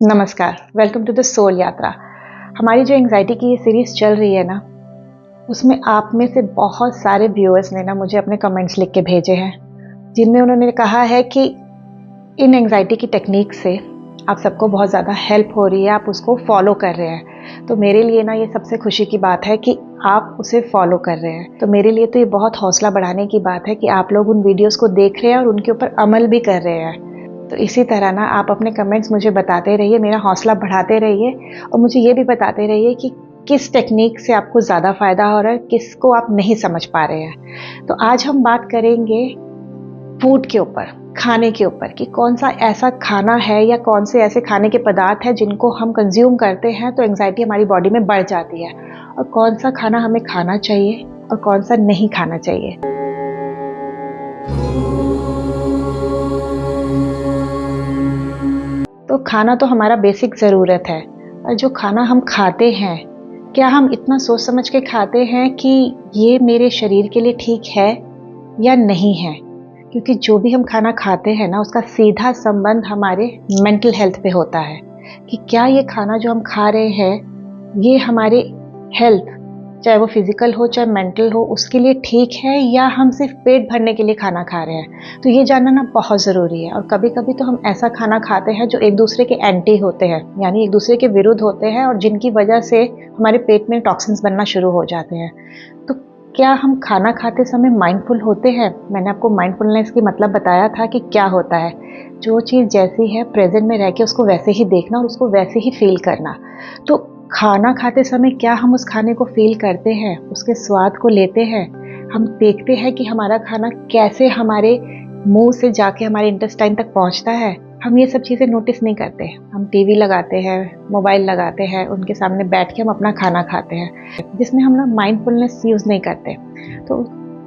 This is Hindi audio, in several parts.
नमस्कार, वेलकम टू द सोल यात्रा। हमारी जो एंग्जाइटी की ये सीरीज़ चल रही है ना, उसमें आप में से बहुत सारे व्यूअर्स ने ना मुझे अपने कमेंट्स लिख के भेजे हैं, जिनमें उन्होंने कहा है कि इन एंग्जाइटी की टेक्निक से आप सबको बहुत ज़्यादा हेल्प हो रही है, आप उसको फॉलो कर रहे हैं। तो मेरे लिए ना ये सबसे खुशी की बात है कि आप उसे फॉलो कर रहे हैं। तो मेरे लिए तो ये बहुत हौसला बढ़ाने की बात है कि आप लोग उन वीडियोस को देख रहे हैं और उनके ऊपर अमल भी कर रहे हैं। तो इसी तरह ना आप अपने कमेंट्स मुझे बताते रहिए, मेरा हौसला बढ़ाते रहिए और मुझे ये भी बताते रहिए कि किस टेक्निक से आपको ज़्यादा फ़ायदा हो रहा है, किसको आप नहीं समझ पा रहे हैं। तो आज हम बात करेंगे फूड के ऊपर, खाने के ऊपर, कि कौन सा ऐसा खाना है या कौन से ऐसे खाने के पदार्थ हैं जिनको हम कंज्यूम करते हैं तो एंग्जाइटी हमारी बॉडी में बढ़ जाती है, और कौन सा खाना हमें खाना चाहिए और कौन सा नहीं खाना चाहिए। तो खाना तो हमारा बेसिक ज़रूरत है, और जो खाना हम खाते हैं, क्या हम इतना सोच समझ के खाते हैं कि ये मेरे शरीर के लिए ठीक है या नहीं है? क्योंकि जो भी हम खाना खाते हैं ना, उसका सीधा संबंध हमारे मेंटल हेल्थ पे होता है कि क्या ये खाना जो हम खा रहे हैं, ये हमारे हेल्थ, चाहे वो फिजिकल हो चाहे मेंटल हो, उसके लिए ठीक है या हम सिर्फ पेट भरने के लिए खाना खा रहे हैं। तो ये जानना ना बहुत ज़रूरी है। और कभी कभी तो हम ऐसा खाना खाते हैं जो एक दूसरे के एंटी होते हैं, यानी एक दूसरे के विरुद्ध होते हैं, और जिनकी वजह से हमारे पेट में टॉक्सिन्स बनना शुरू हो जाते हैं। तो क्या हम खाना खाते समय माइंडफुल होते हैं? मैंने आपको माइंडफुलनेस की मतलब बताया था कि क्या होता है। जो चीज़ जैसी है प्रेजेंट में रह के उसको वैसे ही देखना और उसको वैसे ही फील करना। तो खाना खाते समय क्या हम उस खाने को फील करते हैं, उसके स्वाद को लेते हैं? हम देखते हैं कि हमारा खाना कैसे हमारे मुंह से जाके हमारे इंटेस्टाइन तक पहुंचता है? हम ये सब चीज़ें नोटिस नहीं करते। हम टीवी लगाते हैं, मोबाइल लगाते हैं, उनके सामने बैठ के हम अपना खाना खाते हैं, जिसमें हम ना माइंडफुलनेस यूज़ नहीं करते। तो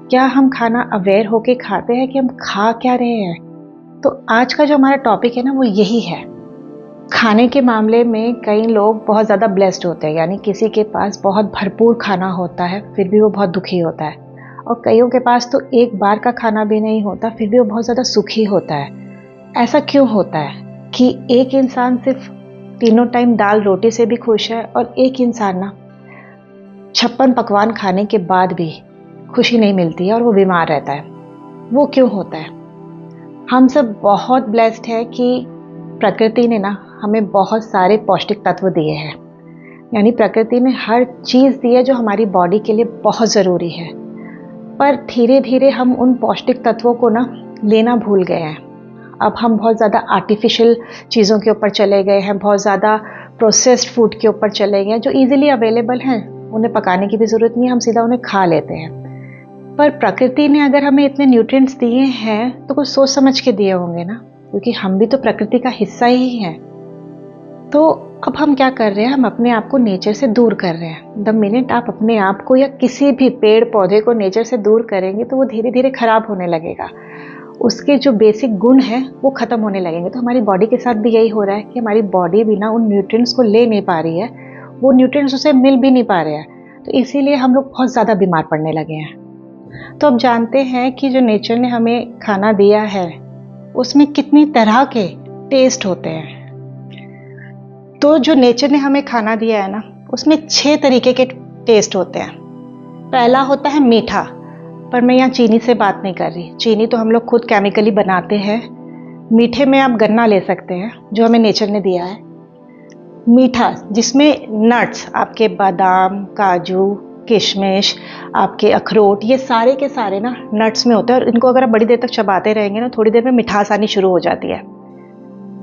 क्या हम खाना अवेयर होके खाते हैं कि हम खा क्या रहे हैं? तो आज का जो हमारा टॉपिक है ना, वो यही है। खाने के मामले में कई लोग बहुत ज़्यादा ब्लेस्ड होते हैं, यानी किसी के पास बहुत भरपूर खाना होता है फिर भी वो बहुत दुखी होता है, और कईयों के पास तो एक बार का खाना भी नहीं होता फिर भी वो बहुत ज़्यादा सुखी होता है। ऐसा क्यों होता है कि एक इंसान सिर्फ तीनों टाइम दाल रोटी से भी खुश है और एक इंसान ना 56 पकवान खाने के बाद भी खुशी नहीं मिलती है और वो बीमार रहता है? वो क्यों होता है? हम सब बहुत ब्लेस्ड है कि प्रकृति ने ना हमें बहुत सारे पौष्टिक तत्व दिए हैं, यानी प्रकृति ने हर चीज़ दी है जो हमारी बॉडी के लिए बहुत ज़रूरी है। पर धीरे धीरे हम उन पौष्टिक तत्वों को ना लेना भूल गए हैं। अब हम बहुत ज़्यादा आर्टिफिशियल चीज़ों के ऊपर चले गए हैं, बहुत ज़्यादा प्रोसेस्ड फूड के ऊपर चले गए हैं, जो ईजिली अवेलेबल हैं, उन्हें पकाने की भी ज़रूरत नहीं है, हम सीधा उन्हें खा लेते हैं। पर प्रकृति ने अगर हमें इतने न्यूट्रिएंट्स दिए हैं तो कुछ सोच समझ के दिए होंगे ना, क्योंकि हम भी तो प्रकृति का हिस्सा ही हैं। तो अब हम क्या कर रहे हैं, हम अपने आप को नेचर से दूर कर रहे हैं। द मिनट आप अपने आप को या किसी भी पेड़ पौधे को नेचर से दूर करेंगे तो वो धीरे धीरे खराब होने लगेगा, उसके जो बेसिक गुण हैं वो खत्म होने लगेंगे। तो हमारी बॉडी के साथ भी यही हो रहा है कि हमारी बॉडी भी ना उन न्यूट्रिएंट्स को ले नहीं पा रही है, वो न्यूट्रिएंट्स उसे मिल भी नहीं पा रहे हैं। तो इसीलिए हम लोग बहुत ज़्यादा बीमार पड़ने लगे हैं। तो अब जानते हैं कि जो नेचर ने हमें खाना दिया है उसमें कितनी तरह के टेस्ट होते हैं। तो जो नेचर ने हमें खाना दिया है ना, उसमें 6 तरीके के टेस्ट होते हैं। पहला होता है मीठा, पर मैं यहाँ चीनी से बात नहीं कर रही। चीनी तो हम लोग खुद केमिकली बनाते हैं। मीठे में आप गन्ना ले सकते हैं जो हमें नेचर ने दिया है। मीठा जिसमें नट्स, आपके बादाम, काजू, किशमिश, आपके अखरोट, ये सारे के सारे ना नट्स में होते हैं, और इनको अगर आप बड़ी देर तक चबाते रहेंगे ना, थोड़ी देर में मिठास आनी शुरू हो जाती है।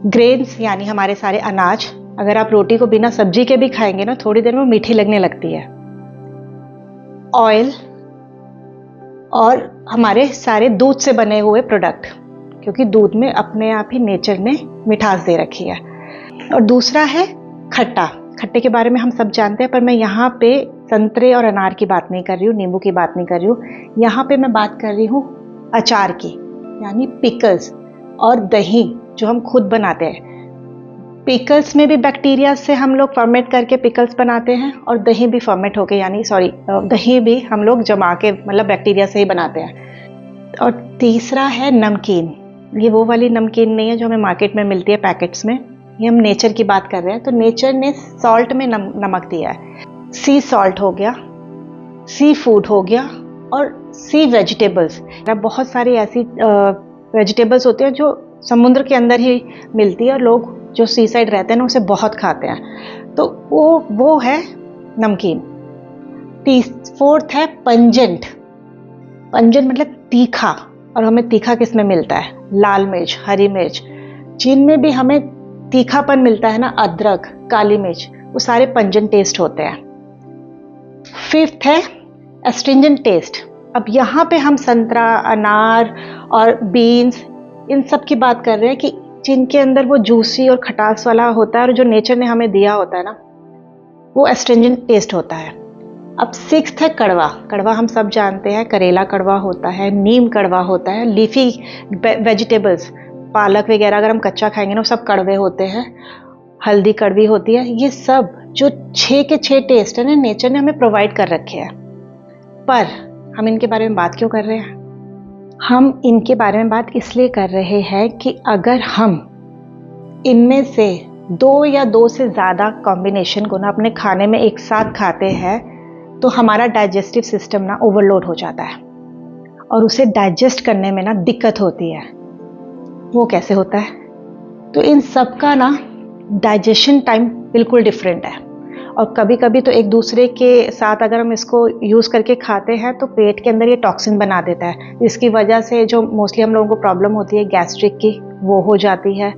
ग्रेन्स यानी हमारे सारे अनाज, अगर आप रोटी को बिना सब्जी के भी खाएंगे ना, थोड़ी देर में मीठी लगने लगती है। ऑयल और हमारे सारे दूध से बने हुए प्रोडक्ट, क्योंकि दूध में अपने आप ही नेचर ने मिठास दे रखी है। और दूसरा है खट्टा। खट्टे के बारे में हम सब जानते हैं, पर मैं यहाँ पे संतरे और अनार की बात नहीं कर रही हूँ, नींबू की बात नहीं कर रही हूँ। यहाँ पे मैं बात कर रही हूँ अचार की, यानी पिकल्स और दही जो हम खुद बनाते हैं। पिकल्स में भी बैक्टीरिया से हम लोग फर्मेट करके पिकल्स बनाते हैं, और दही भी फर्मेट होके, यानी दही भी हम लोग जमा के, मतलब बैक्टीरिया से ही बनाते हैं। और तीसरा है नमकीन। ये वो वाली नमकीन नहीं है जो हमें मार्केट में मिलती है पैकेट्स में, ये हम नेचर की बात कर रहे हैं, तो नेचर ने सॉल्ट में नमक दिया है। सी सॉल्ट हो गया, सी फूड हो गया और सी वेजिटेबल्स। बहुत सारी ऐसी वेजिटेबल्स होती हैं जो समुद्र के अंदर ही मिलती है और लोग जो सी साइड रहते हैं ना उसे बहुत खाते हैं, तो वो है नमकीन। फोर्थ है पंजेंट। पंजेंट मतलब तीखा, और हमें तीखा किस में मिलता है? लाल मिर्च, हरी मिर्च, जिनमें भी हमें तीखापन मिलता है ना, अदरक, काली मिर्च, वो सारे पंजेंट टेस्ट होते हैं। फिफ्थ है एस्ट्रिंजेंट टेस्ट। अब यहाँ पे हम संतरा, अनार और बीन्स, इन सब की बात कर रहे हैं कि जिनके अंदर वो जूसी और खटास वाला होता है और जो नेचर ने हमें दिया होता है ना, वो एस्ट्रिंजेंट टेस्ट होता है। अब सिक्स्थ है कड़वा। कड़वा हम सब जानते हैं, करेला कड़वा होता है, नीम कड़वा होता है, लीफी वेजिटेबल्स, पालक वगैरह अगर हम कच्चा खाएंगे ना, वो सब कड़वे होते हैं, हल्दी कड़वी होती है। ये सब जो 6 के 6 टेस्ट है ना, नेचर ने हमें प्रोवाइड कर रखे हैं। पर हम इनके बारे में बात क्यों कर रहे हैं? हम इनके बारे में बात इसलिए कर रहे हैं कि अगर हम इनमें से 2 या 2 से ज़्यादा कॉम्बिनेशन को ना अपने खाने में एक साथ खाते हैं, तो हमारा डाइजेस्टिव सिस्टम ना ओवरलोड हो जाता है और उसे डाइजेस्ट करने में ना दिक्कत होती है। वो कैसे होता है? तो इन सब का ना डाइजेशन टाइम बिल्कुल डिफरेंट है, और कभी कभी तो एक दूसरे के साथ अगर हम इसको यूज़ करके खाते हैं तो पेट के अंदर ये टॉक्सिन बना देता है, जिसकी वजह से जो मोस्टली हम लोगों को प्रॉब्लम होती है गैस्ट्रिक की, वो हो जाती है।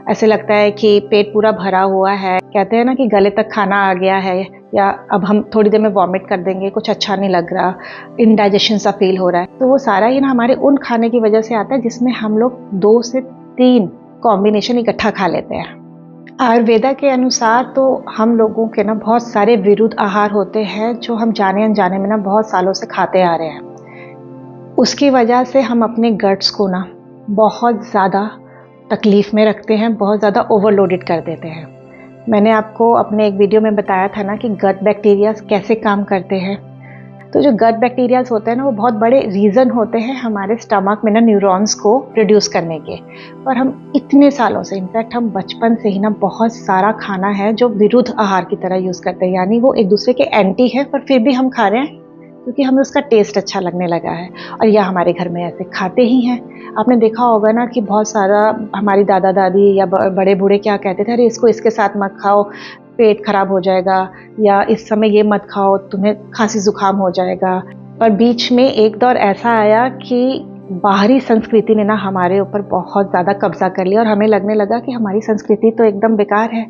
ऐसे लगता है कि पेट पूरा भरा हुआ है, कहते हैं ना कि गले तक खाना आ गया है, या अब हम थोड़ी देर में वॉमिट कर देंगे, कुछ अच्छा नहीं लग रहा, इनडाइजेशन सा फील हो रहा है। तो वो सारा ही ना हमारे उन खाने की वजह से आता है जिसमें हम लोग 2 से 3 कॉम्बिनेशन इकट्ठा खा लेते हैं। आयुर्वेदा के अनुसार तो हम लोगों के ना बहुत सारे विरुद्ध आहार होते हैं जो हम जाने अनजाने में ना बहुत सालों से खाते आ रहे हैं। उसकी वजह से हम अपने गट्स को ना बहुत ज़्यादा तकलीफ़ में रखते हैं, बहुत ज़्यादा ओवरलोडेड कर देते हैं। मैंने आपको अपने एक वीडियो में बताया था ना कि गट बैक्टीरिया कैसे काम करते हैं। तो जो गट बैक्टीरियाज होते हैं ना, वो बहुत बड़े रीज़न होते हैं हमारे स्टमक में ना न्यूरॉन्स को प्रोड्यूस करने के। पर हम इतने सालों से, इनफैक्ट हम बचपन से ही ना बहुत सारा खाना है जो विरुद्ध आहार की तरह यूज़ करते हैं, यानी वो एक दूसरे के एंटी है, पर फिर भी हम खा रहे हैं क्योंकि हमें उसका टेस्ट अच्छा लगने लगा है, और यह हमारे घर में ऐसे खाते ही हैं। आपने देखा होगा ना कि बहुत सारा हमारी दादा दादी या बड़े बूढ़े क्या कहते थे, अरे इसको इसके साथ मत खाओ, पेट खराब हो जाएगा, या इस समय ये मत खाओ, तुम्हें खांसी जुकाम हो जाएगा। पर बीच में एक दौर ऐसा आया कि बाहरी संस्कृति ने ना हमारे ऊपर बहुत ज़्यादा कब्जा कर लिया और हमें लगने लगा कि हमारी संस्कृति तो एकदम बेकार है,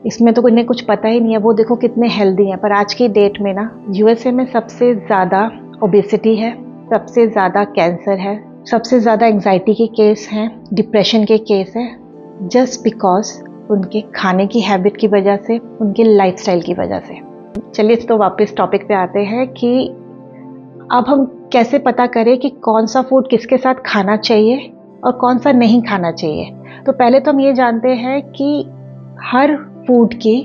इसमें तो इन्हें कुछ पता ही नहीं है, वो देखो कितने हेल्दी हैं। पर आज की डेट में ना यूएसए में सबसे ज़्यादा ओबेसिटी है, सबसे ज़्यादा कैंसर है, सबसे ज़्यादा एंग्जाइटी के केस हैं, डिप्रेशन के केस हैं, जस्ट बिकॉज उनके खाने की हैबिट की वजह से, उनके लाइफस्टाइल की वजह से। चलिए तो वापस टॉपिक पे आते हैं कि अब हम कैसे पता करें कि कौन सा फूड किसके साथ खाना चाहिए और कौन सा नहीं खाना चाहिए। तो पहले तो हम ये जानते हैं कि हर फूड की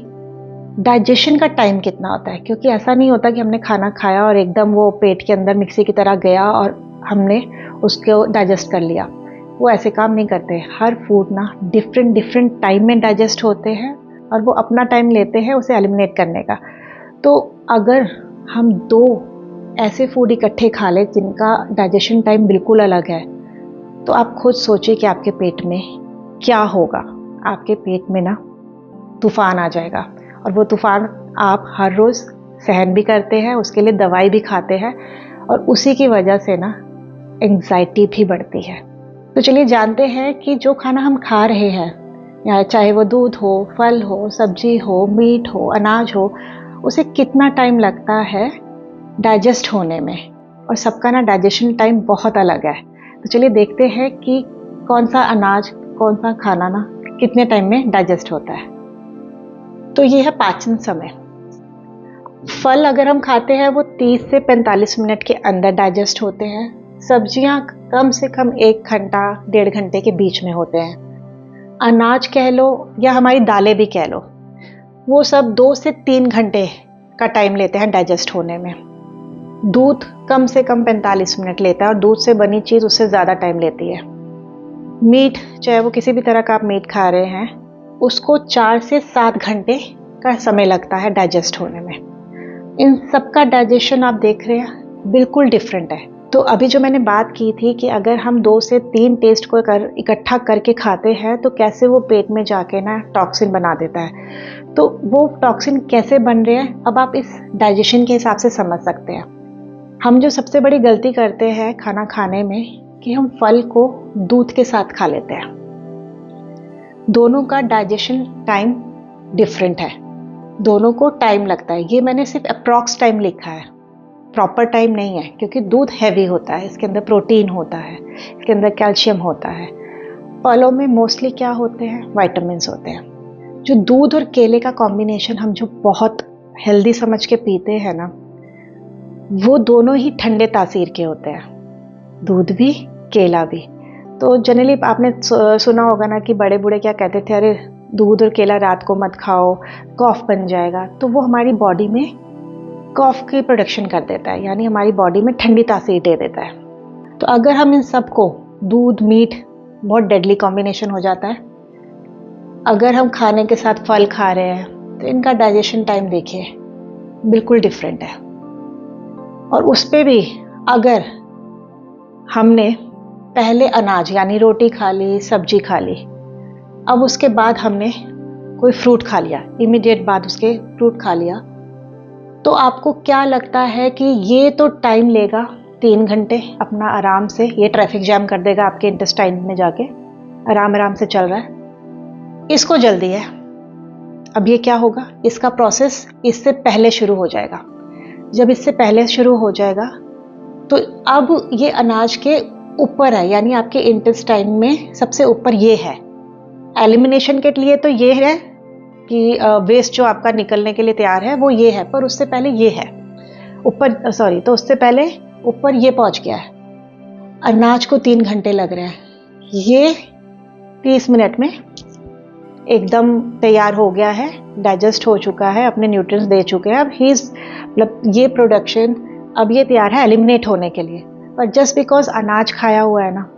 डाइजेशन का टाइम कितना होता है, क्योंकि ऐसा नहीं होता कि हमने खाना खाया और एकदम वो पेट के अंदर मिक्सी की तरह गया और हमने उसको डाइजेस्ट कर लिया। वो ऐसे काम नहीं करते। हर फूड ना डिफरेंट टाइम में डाइजेस्ट होते हैं और वो अपना टाइम लेते हैं उसे एलिमिनेट करने का। तो अगर हम 2 ऐसे फूड इकट्ठे खा लें जिनका डाइजेशन टाइम बिल्कुल अलग है, तो आप खुद सोचिए कि आपके पेट में क्या होगा। आपके पेट में ना तूफान आ जाएगा, और वो तूफान आप हर रोज़ सहन भी करते हैं, उसके लिए दवाई भी खाते हैं, और उसी की वजह से ना एंग्जाइटी भी बढ़ती है। तो चलिए जानते हैं कि जो खाना हम खा रहे हैं, या चाहे वो दूध हो, फल हो, सब्जी हो, मीट हो, अनाज हो, उसे कितना टाइम लगता है डाइजेस्ट होने में, और सबका ना डाइजेशन टाइम बहुत अलग है। तो चलिए देखते हैं कि कौन सा अनाज, कौन सा खाना ना कितने टाइम में डाइजेस्ट होता है। तो ये है पाचन समय। फल अगर हम खाते हैं वो 30 से 45 मिनट के अंदर डाइजेस्ट होते हैं। सब्जियां कम से कम 1 घंटा 1.5 घंटे के बीच में होते हैं। अनाज कह लो या हमारी दालें भी कह लो, वो सब 2 से 3 घंटे का टाइम लेते हैं डाइजेस्ट होने में। दूध कम से कम 45 मिनट लेता है, और दूध से बनी चीज़ उससे ज़्यादा टाइम लेती है। मीट, चाहे वो किसी भी तरह का आप मीट खा रहे हैं, उसको 4 से 7 घंटे का समय लगता है डाइजेस्ट होने में। इन सब का डाइजेशन आप देख रहे हैं बिल्कुल डिफरेंट है। तो अभी जो मैंने बात की थी कि अगर हम 2 से 3 टेस्ट को इकट्ठा करके खाते हैं तो कैसे वो पेट में जाके ना टॉक्सिन बना देता है। तो वो टॉक्सिन कैसे बन रहे हैं अब आप इस डाइजेशन के हिसाब से समझ सकते हैं। हम जो सबसे बड़ी गलती करते हैं खाना खाने में कि हम फल को दूध के साथ खा लेते हैं। दोनों का डाइजेशन टाइम डिफरेंट है, दोनों को टाइम लगता है। ये मैंने सिर्फ अप्रॉक्स टाइम लिखा है, प्रॉपर टाइम नहीं है, क्योंकि दूध हैवी होता है, इसके अंदर प्रोटीन होता है, इसके अंदर कैल्शियम होता है। फलों में मोस्टली क्या होते हैं, विटामिन्स होते हैं। जो दूध और केले का कॉम्बिनेशन हम जो बहुत हेल्दी समझ के पीते हैं ना, वो दोनों ही ठंडे तासीर के होते हैं, दूध भी केला भी। तो जनरली आपने सुना होगा ना कि बड़े बूढ़े क्या कहते थे, अरे दूध और केला रात को मत खाओ, कॉफ बन जाएगा। तो वो हमारी बॉडी में कॉफ की प्रोडक्शन कर देता है, यानी हमारी बॉडी में ठंडी तासीर दे देता है। तो अगर हम इन सब को, दूध मीठ बहुत डेडली कॉम्बिनेशन हो जाता है। अगर हम खाने के साथ फल खा रहे हैं तो इनका डाइजेशन टाइम देखिए बिल्कुल डिफरेंट है। और उस पे भी अगर हमने पहले अनाज यानी रोटी खा ली, सब्जी खा ली, अब उसके बाद हमने कोई फ्रूट खा लिया, इमीडिएट बाद उसके फ्रूट खा लिया, तो आपको क्या लगता है कि ये तो टाइम लेगा 3 घंटे अपना आराम से, ये ट्रैफिक जैम कर देगा आपके इंटेस्टाइन में जाके, आराम आराम से चल रहा है, इसको जल्दी है। अब ये क्या होगा, इसका प्रोसेस इससे पहले शुरू हो जाएगा। जब इससे पहले शुरू हो जाएगा तो अब ये अनाज के ऊपर है, यानी आपके इंटेस्टाइन में सबसे ऊपर ये है। एलिमिनेशन के लिए तो ये है कि वेस्ट जो आपका निकलने के लिए तैयार है वो ये है, पर उससे पहले ये है ऊपर, सॉरी, तो उससे पहले ऊपर ये पहुंच गया है। अनाज को 3 घंटे लग रहे हैं, ये 30 मिनट में एकदम तैयार हो गया है, डाइजेस्ट हो चुका है, अपने न्यूट्रिएंट्स दे चुके हैं। अब मतलब ये प्रोडक्शन अब ये तैयार है एलिमिनेट होने के लिए, पर जस्ट बिकॉज अनाज खाया हुआ है ना,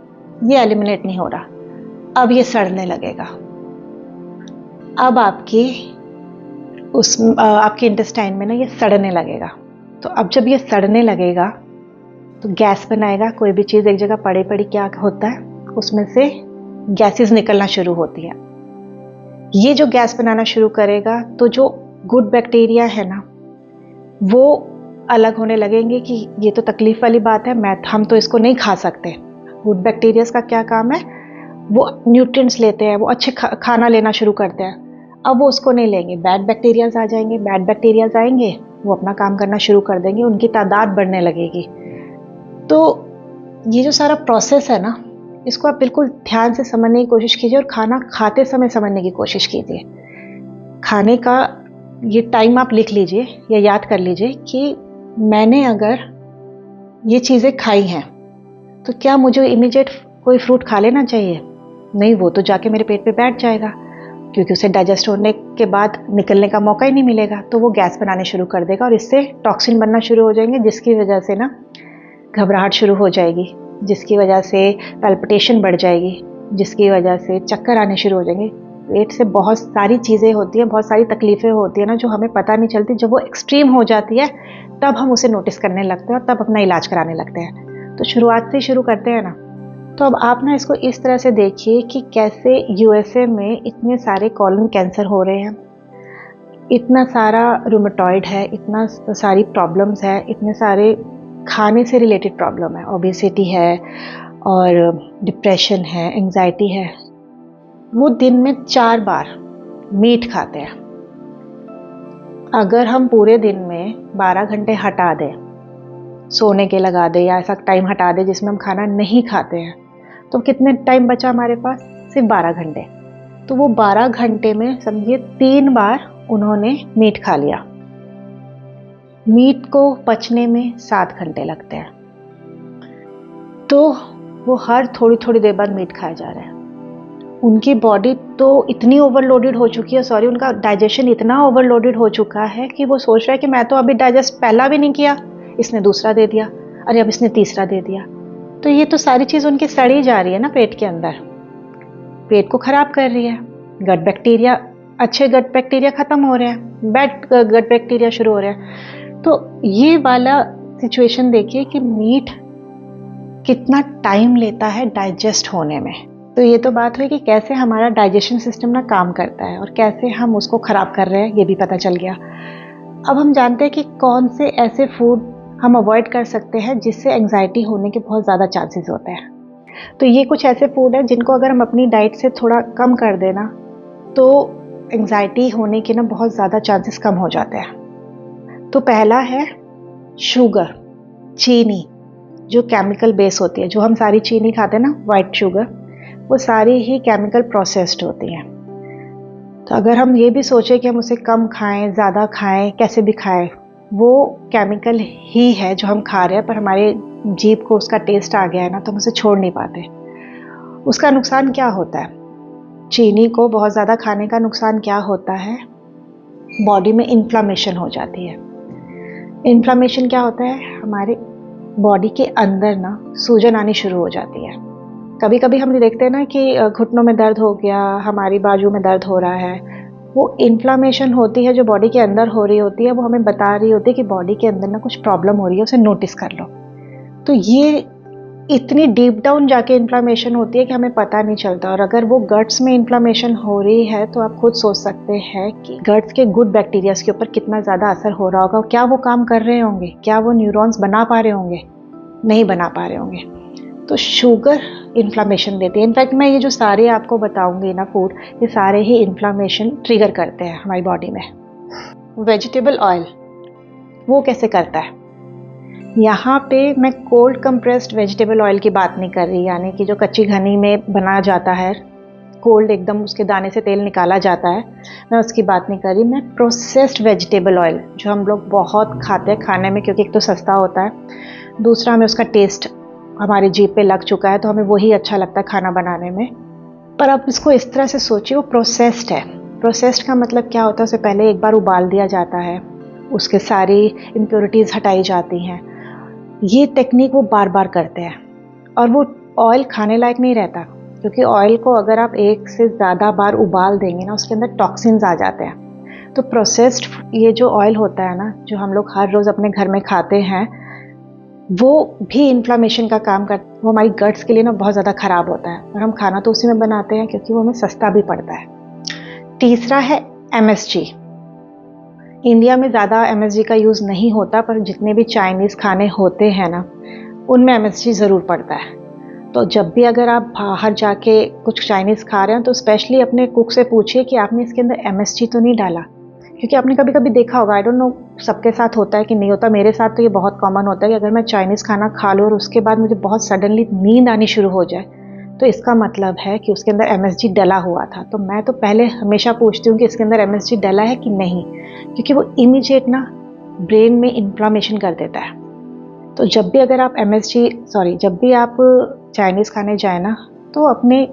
ये एलिमिनेट नहीं हो रहा, अब ये सड़ने लगेगा। अब आपके इंटेस्टाइन में ना ये सड़ने लगेगा। तो अब जब ये सड़ने लगेगा तो गैस बनाएगा। कोई भी चीज़ एक जगह पड़ी पड़ी क्या होता है, उसमें से गैसेस निकलना शुरू होती है। ये जो गैस बनाना शुरू करेगा तो जो गुड बैक्टीरिया है ना, वो अलग होने लगेंगे कि ये तो तकलीफ वाली बात है, हम तो इसको नहीं खा सकते। गुड बैक्टीरियाज का क्या काम है, वो न्यूट्रिएंट्स लेते हैं, वो अच्छे खाना लेना शुरू करते हैं। अब वो उसको नहीं लेंगे, बैड बैक्टीरियाज आ जाएंगे। बैड बैक्टीरियाज आएंगे, वो अपना काम करना शुरू कर देंगे, उनकी तादाद बढ़ने लगेगी। तो ये जो सारा प्रोसेस है ना, इसको आप बिल्कुल ध्यान से समझने की कोशिश कीजिए और खाना खाते समय समझने की कोशिश कीजिए। खाने का ये टाइम आप लिख लीजिए या याद कर लीजिए कि मैंने अगर ये चीज़ें खाई हैं तो क्या मुझे इमीडिएट कोई फ्रूट खा लेना चाहिए? नहीं, वो तो जाके मेरे पेट पे बैठ जाएगा, क्योंकि उसे डाइजेस्ट होने के बाद निकलने का मौका ही नहीं मिलेगा। तो वो गैस बनाने शुरू कर देगा और इससे टॉक्सिन बनना शुरू हो जाएंगे, जिसकी वजह से ना घबराहट शुरू हो जाएगी, जिसकी वजह से पैल्पिटेशन बढ़ जाएगी, जिसकी वजह से चक्कर आने शुरू हो जाएंगे। पेट से बहुत सारी चीज़ें होती हैं, बहुत सारी तकलीफ़ें होती हैं ना, जो हमें पता नहीं चलती। जब वो एक्सट्रीम हो जाती है तब हम उसे नोटिस करने लगते हैं और तब अपना इलाज कराने लगते हैं। तो शुरुआत से शुरू करते हैं ना। तो अब आप ना इसको इस तरह से देखिए कि कैसे यूएसए में इतने सारे कॉलन कैंसर हो रहे हैं, इतना सारा रूमेटॉइड है, इतना सारी प्रॉब्लम्स है, इतने सारे खाने से रिलेटेड प्रॉब्लम है, ओबेसिटी है और डिप्रेशन है, एंजाइटी है। वो दिन में 4 बार मीट खाते हैं। अगर हम पूरे दिन में 12 घंटे हटा दें, सोने के लगा दें या ऐसा टाइम हटा दें जिसमें हम खाना नहीं खाते हैं, तो कितने टाइम बचा हमारे पास? सिर्फ 12 घंटे। तो वो 12 घंटे में समझिए 3 बार उन्होंने मीट खा लिया। मीट को पचने में 7 घंटे लगते हैं, तो वो हर थोड़ी थोड़ी देर बाद मीट खाए जा रहे हैं। उनकी बॉडी तो इतनी ओवरलोडेड हो चुकी है, सॉरी, उनका डाइजेशन इतना ओवरलोडेड हो चुका है कि वो सोच रहा है कि मैं तो अभी डाइजेस्ट पहला भी नहीं किया, इसने दूसरा दे दिया, अरे अब इसने तीसरा दे दिया। तो ये तो सारी चीज़ उनकी सड़ी जा रही है ना पेट के अंदर, पेट को खराब कर रही है। गट बैक्टीरिया, अच्छे गट बैक्टीरिया खत्म हो रहे हैं, बैड गट बैक्टीरिया शुरू हो रहे हैं। तो ये वाला सिचुएशन देखिए कि मीट कितना टाइम लेता है डाइजेस्ट होने में। तो ये तो बात हुई कि कैसे हमारा डाइजेशन सिस्टम ना काम करता है और कैसे हम उसको खराब कर रहे हैं, ये भी पता चल गया। अब हम जानते हैं कि कौन से ऐसे फूड हम अवॉइड कर सकते हैं जिससे एंजाइटी होने के बहुत ज़्यादा चांसेस होते हैं। तो ये कुछ ऐसे फूड है जिनको अगर हम अपनी डाइट से थोड़ा कम कर देना तो एंजाइटी होने के ना बहुत ज़्यादा चांसेस कम हो जाते हैं। तो पहला है शुगर, चीनी, जो केमिकल बेस होती है। जो हम सारी चीनी खाते हैं ना, वाइट शुगर, वो सारी ही केमिकल प्रोसेस्ड होती हैं। तो अगर हम ये भी सोचें कि हम उसे कम खाएं, ज़्यादा खाएं, कैसे भी खाएं, वो केमिकल ही है जो हम खा रहे हैं, पर हमारे जीभ को उसका टेस्ट आ गया है ना, तो हम उसे छोड़ नहीं पाते। उसका नुकसान क्या होता है? चीनी को बहुत ज़्यादा खाने का नुकसान क्या होता है? बॉडी में इन्फ्लामेशन हो जाती है। इन्फ्लामेशन क्या होता है? हमारे बॉडी के अंदर ना सूजन आनी शुरू हो जाती है। कभी कभी हम देखते हैं ना कि घुटनों में दर्द हो गया, हमारी बाजू में दर्द हो रहा है। वो इन्फ्लामेशन होती है जो बॉडी के अंदर हो रही होती है, वो हमें बता रही होती है कि बॉडी के अंदर ना कुछ प्रॉब्लम हो रही है, उसे नोटिस कर लो। तो ये इतनी डीप डाउन जाके इन्फ्लामेशन होती है कि हमें पता नहीं चलता। और अगर वो गट्स में इन्फ्लामेशन हो रही है तो आप खुद सोच सकते हैं कि गट्स के गुड बैक्टीरियाज के ऊपर कितना ज़्यादा असर हो रहा होगा। क्या वो काम कर रहे होंगे? क्या वो न्यूरॉन्स बना पा रहे होंगे? नहीं बना पा रहे होंगे। तो शुगर इन्फ्लामेशन देती है। इनफैक्ट मैं ये जो सारे आपको बताऊंगी ना फूड, ये सारे ही इन्फ्लामेशन ट्रिगर करते हैं हमारी बॉडी में। वेजिटेबल ऑयल वो कैसे करता है? यहाँ पे मैं कोल्ड कंप्रेस्ड वेजिटेबल ऑयल की बात नहीं कर रही, यानी कि जो कच्ची घनी में बनाया जाता है, कोल्ड एकदम उसके दाने से तेल निकाला जाता है, मैं उसकी बात नहीं कर रही। मैं प्रोसेस्ड वेजिटेबल ऑयल जो हम लोग बहुत खाते हैं खाने में, क्योंकि एक तो सस्ता होता है, दूसरा हमें उसका टेस्ट हमारी जीभ पे लग चुका है, तो हमें वही अच्छा लगता है खाना बनाने में। पर अब इसको इस तरह से सोचिए, वो प्रोसेस्ड है। प्रोसेस्ड का मतलब क्या होता है? उसे पहले एक बार उबाल दिया जाता है, उसके सारी इम्प्योरिटीज़ हटाई जाती हैं। ये टेक्निक वो बार बार करते हैं और वो ऑयल खाने लायक नहीं रहता, क्योंकि ऑयल को अगर आप एक से ज़्यादा बार उबाल देंगे ना, उसके अंदर टॉक्सिन्स आ जाते हैं। तो प्रोसेस्ड ये जो ऑयल होता है ना, जो हम लोग हर रोज़ अपने घर में खाते हैं, वो भी इन्फ्लामेशन का काम करता है। वो हमारी गट्स के लिए ना बहुत ज़्यादा ख़राब होता है, और हम खाना तो उसी में बनाते हैं क्योंकि वो हमें सस्ता भी पड़ता है। तीसरा है MSG। इंडिया में ज़्यादा MSG का यूज़ नहीं होता, पर जितने भी चाइनीज़ खाने होते हैं ना, उनमें MSG ज़रूर पड़ता है। तो जब भी अगर आप बाहर जाके कुछ चाइनीज़ खा रहे हैं तो स्पेशली अपने कुक से पूछिए कि आपने इसके अंदर MSG तो नहीं डाला। क्योंकि आपने कभी कभी देखा होगा, आई डोंट नो सबके साथ होता है कि नहीं होता, मेरे साथ तो ये बहुत कॉमन होता है कि अगर मैं चाइनीज़ खाना खा लूँ और उसके बाद मुझे बहुत सडनली नींद आनी शुरू हो जाए, तो इसका मतलब है कि उसके अंदर MSG डला हुआ था। तो मैं तो पहले हमेशा पूछती हूँ कि इसके अंदर MSG डला है कि नहीं, क्योंकि वो इमीडिएट ना ब्रेन में इन्फ्लामेशन कर देता है। तो जब भी अगर आप जब भी आप चाइनीज़ खाने जाए ना, तो अपने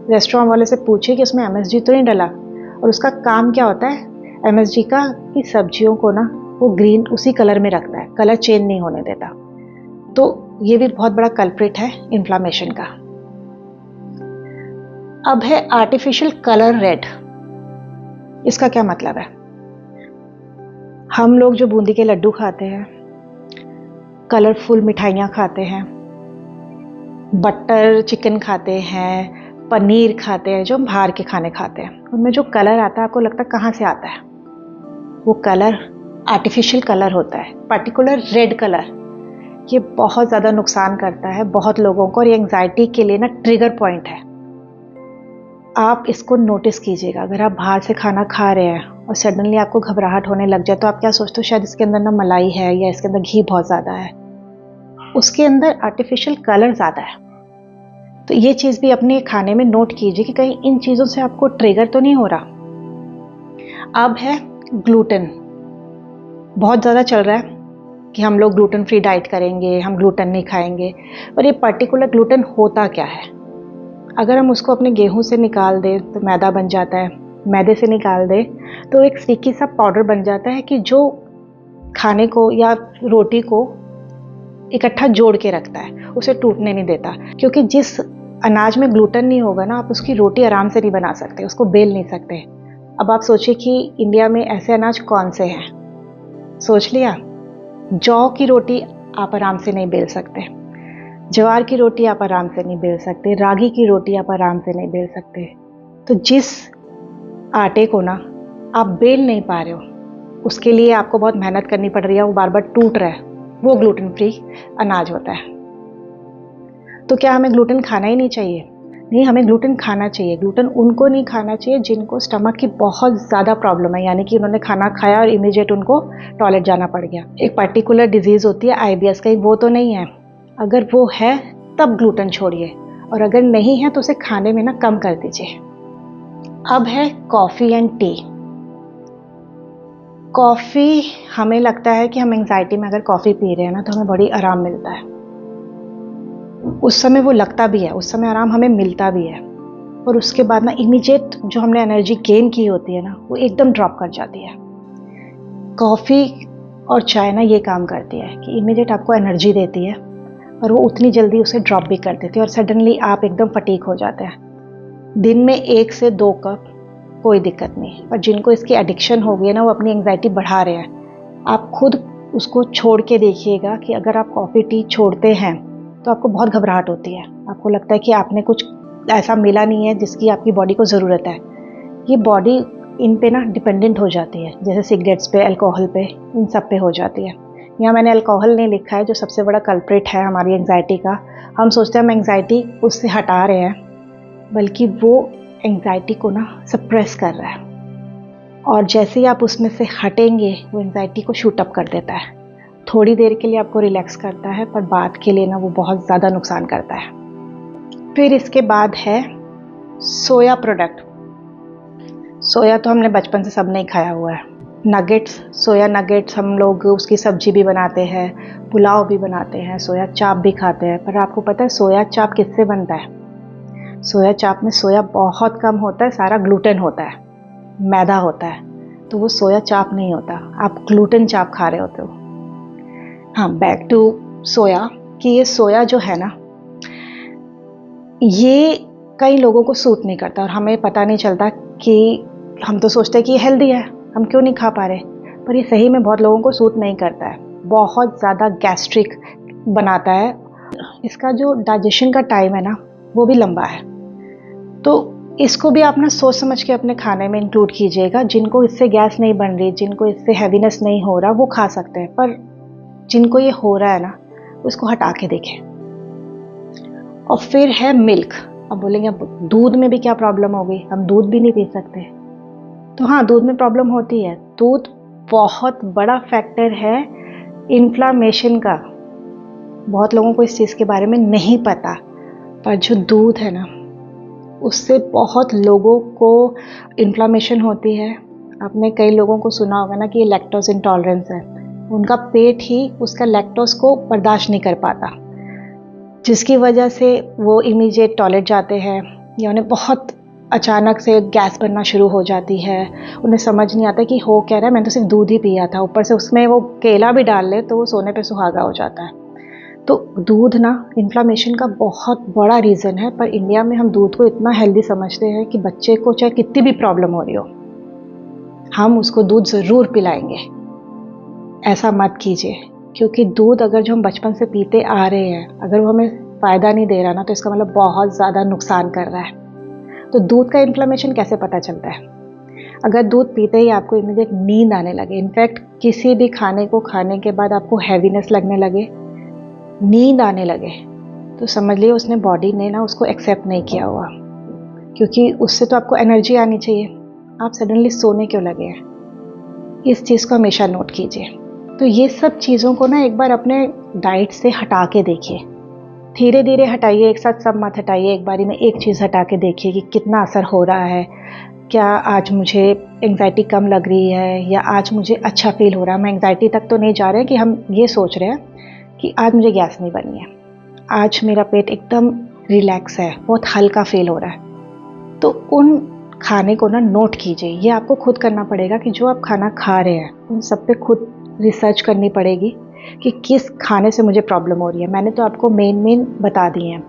रेस्टोरेंट वाले से पूछिए कि उसमें MSG तो नहीं डला। और उसका काम क्या होता है MSG का, कि सब्जियों को ना वो ग्रीन उसी कलर में रखता है, कलर चेंज नहीं होने देता। तो ये भी बहुत बड़ा कल्प्रिट है इन्फ्लामेशन का। अब है आर्टिफिशियल कलर रेड। इसका क्या मतलब है? हम लोग जो बूंदी के लड्डू खाते हैं, कलरफुल मिठाइयाँ खाते हैं, बटर चिकन खाते हैं, पनीर खाते हैं, जो हम बाहर के खाने खाते हैं, उनमें जो कलर आता है, आपको लगता है कहाँ से आता है? वो कलर आर्टिफिशियल कलर होता है, पर्टिकुलर रेड कलर। ये बहुत ज़्यादा नुकसान करता है बहुत लोगों को, और ये एंग्जाइटी के लिए ना ट्रिगर पॉइंट है। आप इसको नोटिस कीजिएगा। अगर आप बाहर से खाना खा रहे हैं और सडनली आपको घबराहट होने लग जाए, तो आप क्या सोचते हो? शायद इसके अंदर ना मलाई है, या इसके अंदर घी बहुत ज़्यादा है। उसके अंदर आर्टिफिशियल कलर ज़्यादा है। तो ये चीज़ भी अपने खाने में नोट कीजिए कि कहीं इन चीज़ों से आपको ट्रिगर तो नहीं हो रहा। अब है ग्लूटेन। बहुत ज़्यादा चल रहा है कि हम लोग ग्लूटेन फ्री डाइट करेंगे, हम ग्लूटेन नहीं खाएंगे। पर ये पर्टिकुलर ग्लूटेन होता क्या है? अगर हम उसको अपने गेहूं से निकाल दें तो मैदा बन जाता है, मैदे से निकाल दें तो एक स्टिकी सा पाउडर बन जाता है, कि जो खाने को या रोटी को इकट्ठा जोड़ के रखता है, उसे टूटने नहीं देता। क्योंकि जिस अनाज में ग्लूटेन नहीं होगा ना, आप उसकी रोटी आराम से नहीं बना सकते, उसको बेल नहीं सकते। अब आप सोचिए कि इंडिया में ऐसे अनाज कौन से हैं? सोच लिया? जौ की रोटी आप आराम से नहीं बेल सकते, ज्वार की रोटी आप आराम से नहीं बेल सकते, रागी की रोटी आप आराम से नहीं बेल सकते। तो जिस आटे को ना आप बेल नहीं पा रहे हो, उसके लिए आपको बहुत मेहनत करनी पड़ रही है, वो बार बार टूट रहा है, वो ग्लूटेन फ्री अनाज होता है। तो क्या हमें ग्लूटेन खाना ही नहीं चाहिए? नहीं, हमें ग्लूटेन खाना चाहिए। ग्लूटेन उनको नहीं खाना चाहिए जिनको स्टमक की बहुत ज़्यादा प्रॉब्लम है, यानी कि उन्होंने खाना खाया और इमीडिएट उनको टॉयलेट जाना पड़ गया। एक पर्टिकुलर डिजीज़ होती है IBS, कहीं वो तो नहीं है? अगर वो है तब ग्लूटेन छोड़िए, और अगर नहीं है तो उसे खाने में ना कम कर दीजिए। अब है कॉफ़ी एंड टी। कॉफ़ी, हमें लगता है कि हम एंग्जाइटी में अगर कॉफ़ी पी रहे हैं ना तो हमें बड़ी आराम मिलता है। उस समय वो लगता भी है, उस समय आराम हमें मिलता भी है, और उसके बाद ना इमीडिएट जो हमने एनर्जी गेन की होती है ना, वो एकदम ड्रॉप कर जाती है। कॉफ़ी और चाय ना ये काम करती है कि इमीडिएट आपको एनर्जी देती है, और वो उतनी जल्दी उसे ड्रॉप भी कर देती है, और सडनली आप एकदम फटीक हो जाते हैं। दिन में 1 से 2 कप कोई दिक्कत नहीं, पर जिनको इसकी एडिक्शन हो गई है ना, वो अपनी एंग्जाइटी बढ़ा रहे हैं। आप खुद उसको छोड़ के देखिएगा कि अगर आप कॉफ़ी टी छोड़ते हैं तो आपको बहुत घबराहट होती है, आपको लगता है कि आपने कुछ ऐसा मिला नहीं है जिसकी आपकी बॉडी को ज़रूरत है। ये बॉडी इन पे ना डिपेंडेंट हो जाती है, जैसे सिगरेट्स पे, अल्कोहल पे, इन सब पे हो जाती है। यहाँ मैंने अल्कोहल नहीं लिखा है, जो सबसे बड़ा कल्प्रिट है हमारी एंग्जाइटी का। हम सोचते हैं हम एंग्जाइटी उससे हटा रहे हैं, बल्कि वो एंग्जाइटी को ना सप्रेस कर रहा है, और जैसे ही आप उसमें से हटेंगे वो एंग्जाइटी को शूट अप कर देता है। थोड़ी देर के लिए आपको रिलैक्स करता है, पर बाद के लिए ना वो बहुत ज़्यादा नुकसान करता है। फिर इसके बाद है सोया प्रोडक्ट। सोया तो हमने बचपन से सबने ही खाया हुआ है। नगेट्स, सोया नगेट्स, हम लोग उसकी सब्जी भी बनाते हैं, पुलाव भी बनाते हैं, सोया चाप भी खाते हैं। पर आपको पता है सोया चाप किससे बनता है? सोया चाप में सोया बहुत कम होता है, सारा ग्लूटेन होता है, मैदा होता है, तो वो सोया चाप नहीं होता, आप ग्लूटेन चाप खा रहे होते हो। हाँ, बैक टू सोया, कि ये सोया जो है ना, ये कई लोगों को सूट नहीं करता, और हमें पता नहीं चलता कि हम तो सोचते हैं कि ये हेल्दी है, हम क्यों नहीं खा पा रहे, पर ये सही में बहुत लोगों को सूट नहीं करता है। बहुत ज़्यादा गैस्ट्रिक बनाता है, इसका जो डाइजेशन का टाइम है ना वो भी लंबा है। तो इसको भी आप ना सोच समझ के अपने खाने में इंक्लूड कीजिएगा। जिनको इससे गैस नहीं बन रही, जिनको इससे हैवीनेस नहीं हो रहा, वो खा सकते हैं, पर जिनको ये हो रहा है ना, उसको हटा के देखें। और फिर है मिल्क। अब बोलेंगे अब दूध में भी क्या प्रॉब्लम हो गई, हम दूध भी नहीं पी सकते? तो हाँ, दूध में प्रॉब्लम होती है। दूध बहुत बड़ा फैक्टर है इन्फ्लामेशन का। बहुत लोगों को इस चीज़ के बारे में नहीं पता, पर जो दूध है ना, उससे बहुत लोगों को इन्फ्लामेशन होती है। आपने कई लोगों को सुना होगा ना कि ये लैक्टोज इंटॉलरेंस है, उनका पेट ही उसका लैक्टोज को बर्दाश्त नहीं कर पाता, जिसकी वजह से वो इमीडिएट टॉयलेट जाते हैं, या उन्हें बहुत अचानक से गैस बनना शुरू हो जाती है। उन्हें समझ नहीं आता कि हो क्या रहा है, मैंने तो सिर्फ दूध ही पिया था, ऊपर से उसमें वो केला भी डाल ले तो वो सोने पे सुहागा हो जाता है। तो दूध ना इन्फ्लामेशन का बहुत बड़ा रीज़न है, पर इंडिया में हम दूध को इतना हेल्दी समझते हैं कि बच्चे को चाहे कितनी भी प्रॉब्लम हो रही हो, हम उसको दूध ज़रूर पिलाएंगे। ऐसा मत कीजिए, क्योंकि दूध अगर जो हम बचपन से पीते आ रहे हैं, अगर वो हमें फ़ायदा नहीं दे रहा ना, तो इसका मतलब बहुत ज़्यादा नुकसान कर रहा है। तो दूध का इन्फ्लेमेशन कैसे पता चलता है? अगर दूध पीते ही आपको इमीडिएट नींद आने लगे, इनफैक्ट किसी भी खाने को खाने के बाद आपको हैवीनेस लगने लगे, नींद आने लगे, तो समझ लिए उसने बॉडी ने ना उसको एक्सेप्ट नहीं किया हुआ, क्योंकि उससे तो आपको एनर्जी आनी चाहिए। आप सडनली सोने क्यों लगे हैं? इस चीज़ को हमेशा नोट कीजिए। तो ये सब चीज़ों को ना एक बार अपने डाइट से हटा के देखिए, धीरे धीरे हटाइए, एक साथ सब मत हटाइए, एक बारी में एक चीज़ हटा के देखिए कि कितना असर हो रहा है। क्या आज मुझे एंग्जाइटी कम लग रही है, या आज मुझे अच्छा फील हो रहा है? हम एंग्जाइटी तक तो नहीं जा रहे कि हम ये सोच रहे हैं कि आज मुझे गैस नहीं बनी है, आज मेरा पेट एकदम रिलैक्स है, बहुत हल्का फील हो रहा है। तो उन खाने को ना नोट कीजिए। ये आपको खुद करना पड़ेगा कि जो आप खाना खा रहे हैं उन सब पे खुद रिसर्च करनी पड़ेगी कि किस खाने से मुझे प्रॉब्लम हो रही है। मैंने तो आपको मेन बता दिए हैं,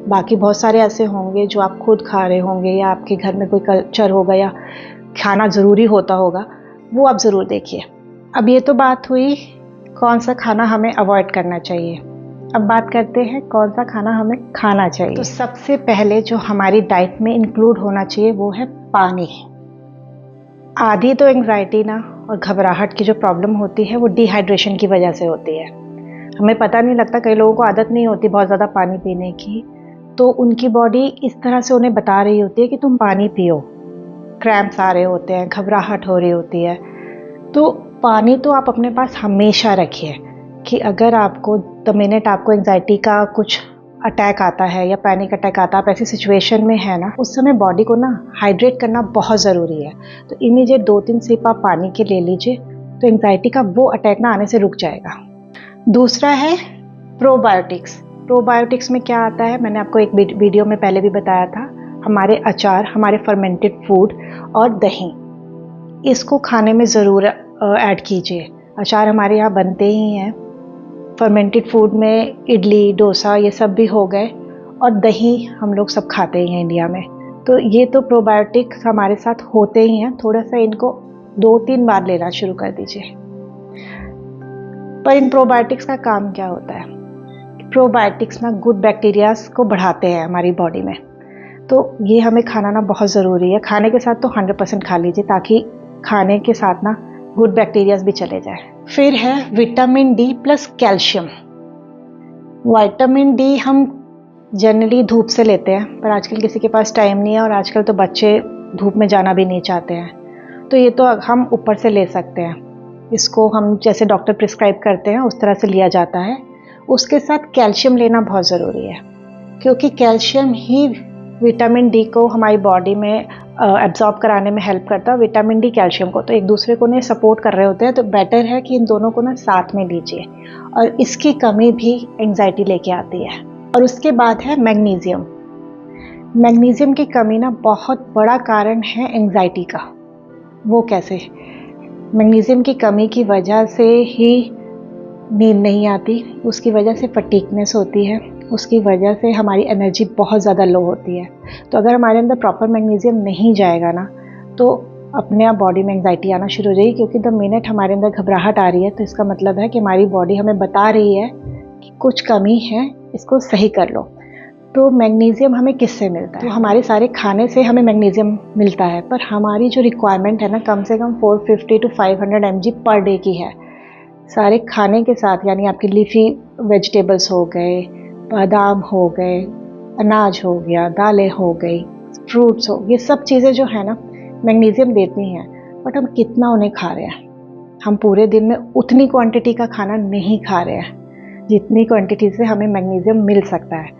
बाकी बहुत सारे ऐसे होंगे जो आप खुद खा रहे होंगे या आपके घर में कोई कल्चर होगा या खाना ज़रूरी होता होगा, वो आप ज़रूर देखिए। अब ये तो बात हुई कौन सा खाना हमें अवॉइड करना चाहिए। अब बात करते हैं कौन सा खाना हमें खाना चाहिए। तो सबसे पहले जो हमारी डाइट में इंक्लूड होना चाहिए वो है पानी। आधी तो एंग्जाइटी ना और घबराहट की जो प्रॉब्लम होती है वो डिहाइड्रेशन की वजह से होती है। हमें पता नहीं लगता, कई लोगों को आदत नहीं होती बहुत ज़्यादा पानी पीने की, तो उनकी बॉडी इस तरह से उन्हें बता रही होती है कि तुम पानी पियो। क्रैम्प्स आ रहे होते हैं, घबराहट हो रही होती है। तो पानी तो आप अपने पास हमेशा रखिए कि अगर आपको द मिनट आपको एंग्जाइटी का कुछ अटैक आता है या पैनिक अटैक आता है, आप ऐसी सिचुएशन में है ना, उस समय बॉडी को ना हाइड्रेट करना बहुत ज़रूरी है। तो इमीडिएट 2-3 सिप आप पानी के ले लीजिए तो एंग्जाइटी का वो अटैक ना आने से रुक जाएगा। दूसरा है प्रोबायोटिक्स। प्रोबायोटिक्स में क्या आता है, मैंने आपको एक वीडियो में पहले भी बताया था। हमारे अचार, हमारे फर्मेंटेड फूड और दही, इसको खाने में ज़रूर ऐड कीजिए। अचार हमारे यहाँ बनते ही हैं, फर्मेंटेड फूड में इडली, डोसा ये सब भी हो गए, और दही हम लोग सब खाते ही हैं इंडिया में। तो ये तो प्रोबायोटिक्स हमारे साथ होते ही हैं। थोड़ा सा इनको 2-3 बार लेना शुरू कर दीजिए। पर इन प्रोबायोटिक्स का काम क्या होता है? प्रोबायोटिक्स ना गुड बैक्टीरियाज को बढ़ाते हैं हमारी बॉडी में, तो ये हमें खाना ना बहुत ज़रूरी है। खाने के साथ तो 100% खा लीजिए ताकि खाने के साथ ना गुड बैक्टीरियाज भी चले जाए। फिर है vitamin D plus calcium. Vitamin D हम जनरली धूप से लेते हैं, पर आजकल किसी के पास टाइम नहीं है और आजकल तो बच्चे धूप में जाना भी नहीं चाहते हैं, तो ये तो हम ऊपर से ले सकते हैं। इसको हम जैसे डॉक्टर प्रिस्क्राइब करते हैं उस तरह से लिया जाता है। उसके साथ कैल्शियम लेना बहुत ज़रूरी है, क्योंकि कैल्शियम ही विटामिन डी को हमारी बॉडी में एब्जॉर्ब कराने में हेल्प करता है। विटामिन डी कैल्शियम को तो एक दूसरे को ने सपोर्ट कर रहे होते हैं, तो बेटर है कि इन दोनों को ना साथ में लीजिए। और इसकी कमी भी एंग्जाइटी लेके आती है। और उसके बाद है मैग्नीशियम। मैग्नीशियम की कमी ना बहुत बड़ा कारण है एंग्जाइटी का। वो कैसे? मैग्नीशियम की कमी की वजह से ही नींद नहीं आती, उसकी वजह से फटीगनेस होती है, उसकी वजह से हमारी एनर्जी बहुत ज़्यादा लो होती है। तो अगर हमारे अंदर प्रॉपर मैग्नीशियम नहीं जाएगा ना, तो अपने आप बॉडी में एंग्जाइटी आना शुरू हो जाएगी, क्योंकि द मिनट हमारे अंदर घबराहट आ रही है तो इसका मतलब है कि हमारी बॉडी हमें बता रही है कि कुछ कमी है, इसको सही कर लो। तो मैग्नीशियम हमें किससे मिलता है? तो हमारे सारे खाने से हमें मैग्नीशियम मिलता है, पर हमारी जो रिक्वायरमेंट है ना, कम से कम 450 to 500 mg पर डे की है। सारे खाने के साथ, यानी आपके लीफी वेजिटेबल्स हो गए, बादाम हो गए, अनाज हो गया, दालें हो गई, फ्रूट्स हो, ये सब चीज़ें जो है ना मैग्नीशियम देती हैं। बट हम कितना उन्हें खा रहे हैं? हम पूरे दिन में उतनी क्वांटिटी का खाना नहीं खा रहे हैं जितनी क्वांटिटी से हमें मैग्नीशियम मिल सकता है।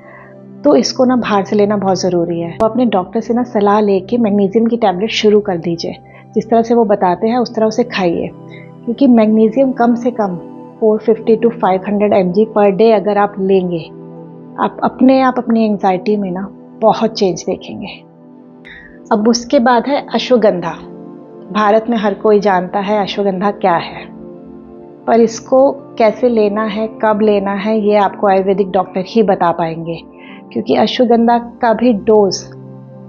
तो इसको ना बाहर से लेना बहुत ज़रूरी है। तो अपने डॉक्टर से ना सलाह लेके मैग्नीशियम की टैबलेट शुरू कर दीजिए। जिस तरह से वो बताते हैं उस तरह उसे खाइए, क्योंकि मैग्नीशियम कम से कम 450 to 500 mg पर डे अगर आप लेंगे, आप अपनी एंग्जाइटी में ना बहुत चेंज देखेंगे। अब उसके बाद है अश्वगंधा। भारत में हर कोई जानता है अश्वगंधा क्या है, पर इसको कैसे लेना है, कब लेना है, ये आपको आयुर्वेदिक डॉक्टर ही बता पाएंगे, क्योंकि अश्वगंधा का भी dose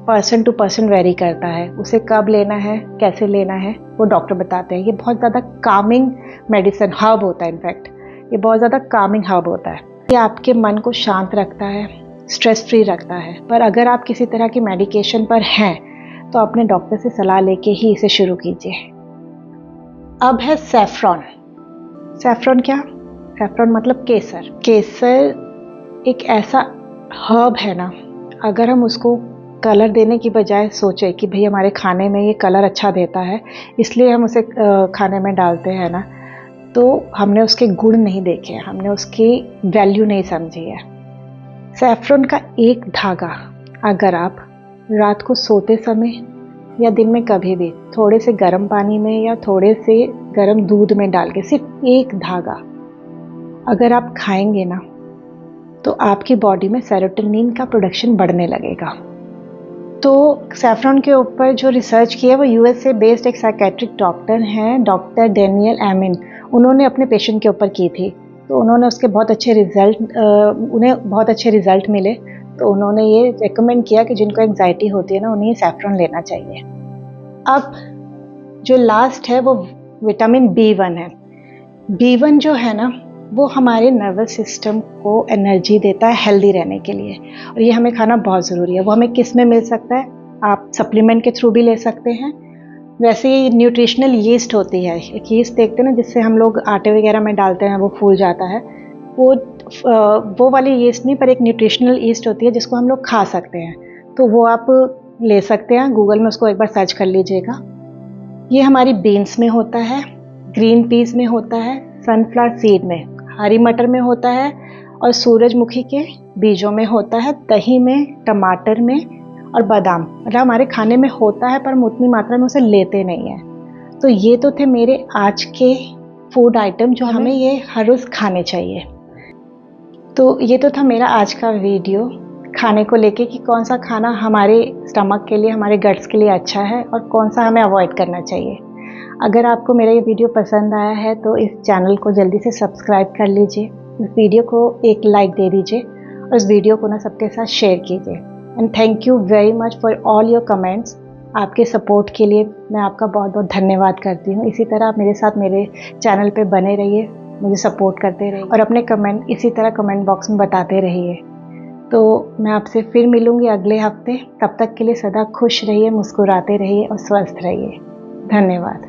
person to person vary करता है। उसे कब लेना है, कैसे लेना है, वो डॉक्टर बताते हैं। ये बहुत ज़्यादा कामिंग मेडिसिन हर्ब होता है। इनफैक्ट ये बहुत ज़्यादा कामिंग हर्ब होता है। ये आपके मन को शांत रखता है, स्ट्रेस फ्री रखता है। पर अगर आप किसी तरह की मेडिकेशन पर हैं तो अपने डॉक्टर से सलाह लेके ही इसे शुरू कीजिए। अब है सैफरॉन। सैफरॉन क्या? सैफरॉन मतलब केसर। केसर एक ऐसा हर्ब है ना, अगर हम उसको कलर देने की बजाय सोचे कि भाई हमारे खाने में ये कलर अच्छा देता है इसलिए हम उसे खाने में डालते हैं ना, तो हमने उसके गुण नहीं देखे, हमने उसकी वैल्यू नहीं समझी है। सैफरन का एक धागा अगर आप रात को सोते समय या दिन में कभी भी थोड़े से गर्म पानी में या थोड़े से गर्म दूध में डाल के, सिर्फ एक धागा अगर आप खाएंगे ना, तो आपकी बॉडी में सेरोटोनिन का प्रोडक्शन बढ़ने लगेगा। तो सैफरॉन के ऊपर जो रिसर्च किया वो यूएसए बेस्ड एक साइकेट्रिक डॉक्टर हैं, डॉक्टर डेनियल एमिन, उन्होंने अपने पेशेंट के ऊपर की थी। तो उन्होंने उसके बहुत अच्छे रिजल्ट उन्हें बहुत अच्छे रिजल्ट मिले। तो उन्होंने ये रेकमेंड किया कि जिनको एंग्जाइटी होती है ना, उन्हें सैफरन लेना चाहिए। अब जो लास्ट है वो विटामिन B1 है। B1 जो है ना, वो हमारे नर्वस सिस्टम को एनर्जी देता है हेल्दी रहने के लिए, और ये हमें खाना बहुत ज़रूरी है। वो हमें किस में मिल सकता है? आप सप्लीमेंट के थ्रू भी ले सकते हैं। वैसे ही न्यूट्रिशनल यीस्ट होती है, एक यीस्ट देखते हैं ना जिससे हम लोग आटे वगैरह में डालते हैं, वो फूल जाता है। वो वाली यीस्ट नहीं, पर एक न्यूट्रिशनल यीस्ट होती है जिसको हम लोग खा सकते हैं, तो वो आप ले सकते हैं। गूगल में उसको एक बार सर्च कर लीजिएगा। ये हमारी बीन्स में होता है, ग्रीन पीस में होता है, सनफ्लावर सीड में, हरी मटर में होता है, और सूरजमुखी के बीजों में होता है, दही में, टमाटर में और बादाम। मतलब हमारे खाने में होता है, पर हम उतनी मात्रा में उसे लेते नहीं हैं। तो ये तो थे मेरे आज के फूड आइटम जो हमें ये हर रोज़ खाने चाहिए। तो ये तो था मेरा आज का वीडियो खाने को लेके कि कौन सा खाना हमारे स्टमक के लिए, हमारे गट्स के लिए अच्छा है और कौन सा हमें अवॉइड करना चाहिए। अगर आपको मेरा ये वीडियो पसंद आया है तो इस चैनल को जल्दी से सब्सक्राइब कर लीजिए, इस वीडियो को एक लाइक दे दीजिए और इस वीडियो को ना सबके साथ शेयर कीजिए। And thank you very much for all your comments. आपके सपोर्ट के लिए मैं आपका बहुत बहुत धन्यवाद करती हूँ। इसी तरह आप मेरे साथ मेरे चैनल पे बने रहिए, मुझे सपोर्ट करते रहिए और अपने कमेंट इसी तरह कमेंट बॉक्स में बताते रहिए। तो मैं आपसे फिर मिलूँगी अगले हफ्ते। तब तक के लिए सदा खुश रहिए, मुस्कुराते रहिए और स्वस्थ रहिए। धन्यवाद।